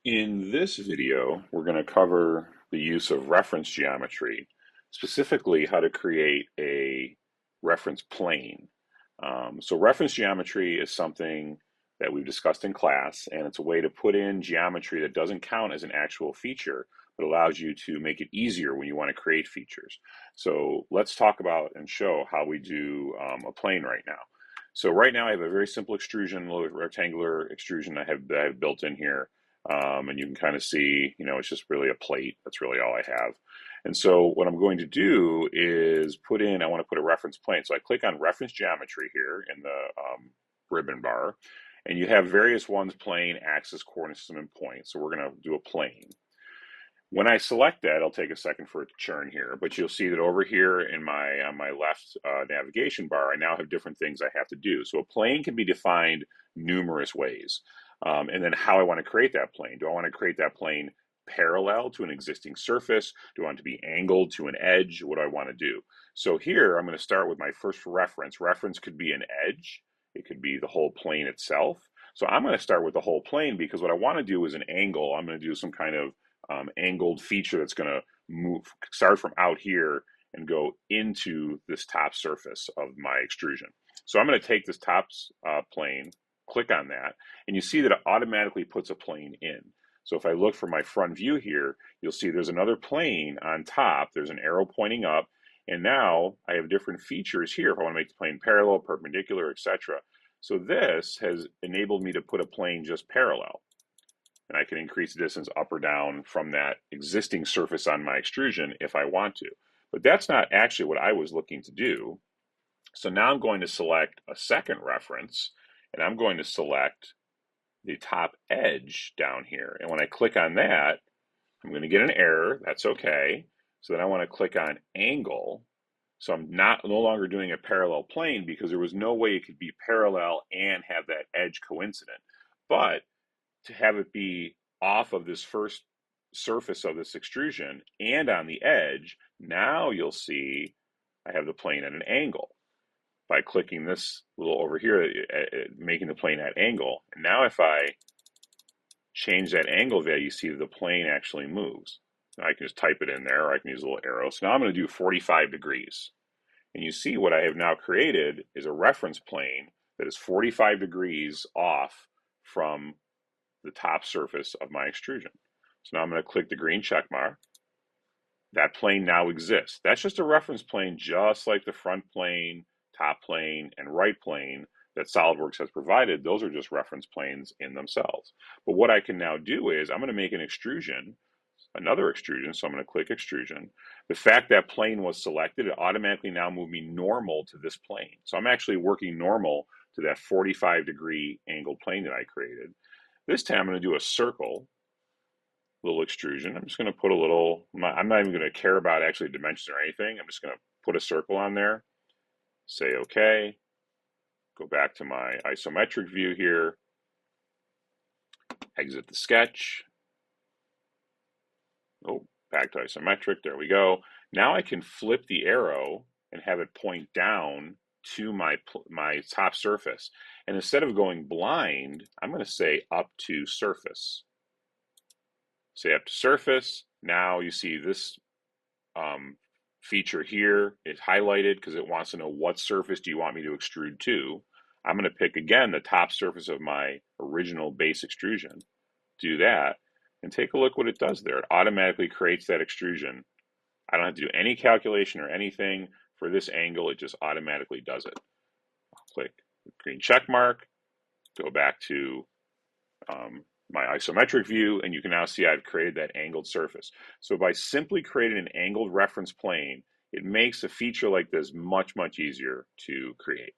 In this video, we're going to cover the use of reference geometry, specifically how to create a reference plane. So reference geometry is something that we've discussed in class, and it's a way to put in geometry that doesn't count as an actual feature, but allows you to make it easier when you want to create features. So let's talk about and show how we do a plane right now. So right now I have a very simple extrusion, a little rectangular extrusion that I have built in here. And you can kind of see, it's just really a plate. That's really all I have. And so what I'm going to do is I want to put a reference plane. So I click on reference geometry here in the ribbon bar, and you have various ones: plane, axis, coordinate system, and point. So we're going to do a plane. When I select that, it'll take a second for it to churn here, but you'll see that over here on my left navigation bar, I now have different things I have to do. So a plane can be defined numerous ways. And then how I want to create that plane. Do I want to create that plane parallel to an existing surface? Do I want it to be angled to an edge? What do I want to do? So here, I'm going to start with my first reference. Reference could be an edge. It could be the whole plane itself. So I'm going to start with the whole plane because what I want to do is an angle. I'm going to do some kind of angled feature that's going to start from out here and go into this top surface of my extrusion. So I'm going to take this top plane, click on that, and you see that it automatically puts a plane in. So if I look for my front view here, you'll see there's another plane on top. There's an arrow pointing up, and now I have different features here if I want to make the plane parallel, perpendicular, etc. So this has enabled me to put a plane just parallel. And I can increase the distance up or down from that existing surface on my extrusion if I want to. But that's not actually what I was looking to do. So now I'm going to select a second reference, and I'm going to select the top edge down here. And when I click on that, I'm going to get an error. That's okay. So then I want to click on angle. So I'm no longer doing a parallel plane because there was no way it could be parallel and have that edge coincident. But to have it be off of this first surface of this extrusion and on the edge, now you'll see I have the plane at an angle by clicking this little over here, making the plane at angle. And now if I change that angle value, you see that the plane actually moves. Now I can just type it in there, or I can use a little arrow. So now I'm going to do 45 degrees. And you see what I have now created is a reference plane that is 45 degrees off from the top surface of my extrusion. So now I'm going to click the green check mark. That plane now exists. That's just a reference plane, just like the front plane, top plane, and right plane that SOLIDWORKS has provided. Those are just reference planes in themselves. But what I can now do is I'm going to make an extrusion, another extrusion. So I'm going to click extrusion. The fact that plane was selected, it automatically now moved me normal to this plane. So I'm actually working normal to that 45-degree angled plane that I created. This time I'm going to do a circle, little extrusion. I'm just going to put a little, I'm not even going to care about actually dimensions or anything. I'm just going to put a circle on there, say okay, go back to my isometric view here, exit the sketch. Oh, back to isometric, there we go. Now I can flip the arrow and have it point down to my top surface. And instead of going blind, I'm going to say up to surface. Say up to surface. Now you see this feature here is highlighted because it wants to know what surface do you want me to extrude to. I'm going to pick again the top surface of my original base extrusion. Do that and take a look what it does there. It automatically creates that extrusion. I don't have to do any calculation or anything for this angle. It just automatically does it. I'll click the green check mark, go back to my isometric view, and you can now see I've created that angled surface. So by simply creating an angled reference plane, it makes a feature like this much, much easier to create.